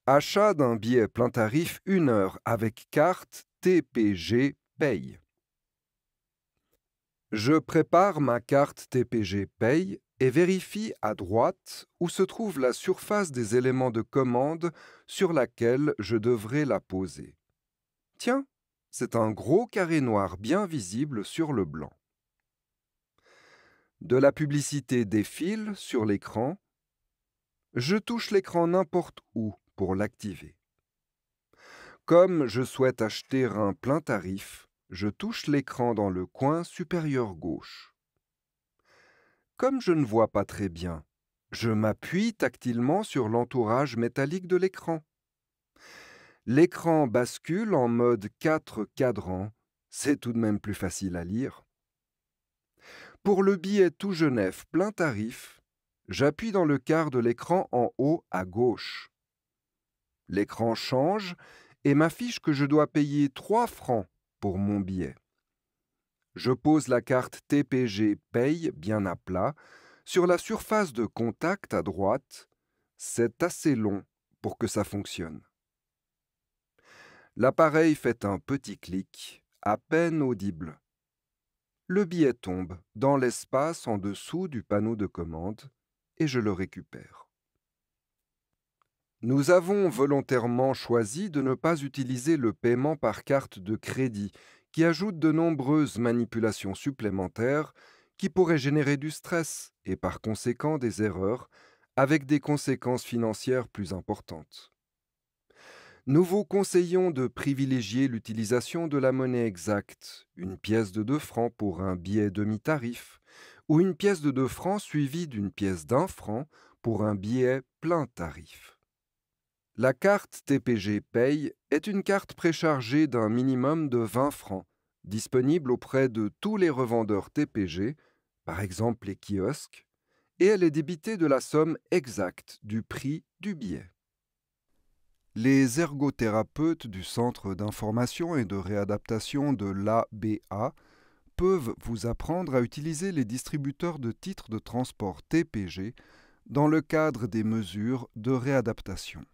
Achat d'un billet plein tarif 1 heure avec carte TPG Paye. Je prépare ma carte TPG Paye et vérifie à droite où se trouve la surface des éléments de commande sur laquelle je devrais la poser. Tiens, c'est un gros carré noir bien visible sur le blanc. De la publicité défile sur l'écran. Je touche l'écran n'importe où pour l'activer. Comme je souhaite acheter un plein tarif, je touche l'écran dans le coin supérieur gauche. Comme je ne vois pas très bien, je m'appuie tactilement sur l'entourage métallique de l'écran. L'écran bascule en mode 4 cadrans. C'est tout de même plus facile à lire. Pour le billet tout Genève plein tarif, j'appuie dans le quart de l'écran en haut à gauche. L'écran change et m'affiche que je dois payer 3 francs pour mon billet. Je pose la carte TPG Paye bien à plat sur la surface de contact à droite. C'est assez long pour que ça fonctionne. L'appareil fait un petit clic, à peine audible. Le billet tombe dans l'espace en dessous du panneau de commande et je le récupère. Nous avons volontairement choisi de ne pas utiliser le paiement par carte de crédit, qui ajoute de nombreuses manipulations supplémentaires qui pourraient générer du stress et par conséquent des erreurs, avec des conséquences financières plus importantes. Nous vous conseillons de privilégier l'utilisation de la monnaie exacte, une pièce de 2 francs pour un billet demi-tarif, ou une pièce de 2 francs suivie d'une pièce d'1 franc pour un billet plein tarif. La carte TPG Paye est une carte préchargée d'un minimum de 20 francs, disponible auprès de tous les revendeurs TPG, par exemple les kiosques, et elle est débitée de la somme exacte du prix du billet. Les ergothérapeutes du Centre d'information et de réadaptation de l'ABA peuvent vous apprendre à utiliser les distributeurs de titres de transport TPG dans le cadre des mesures de réadaptation.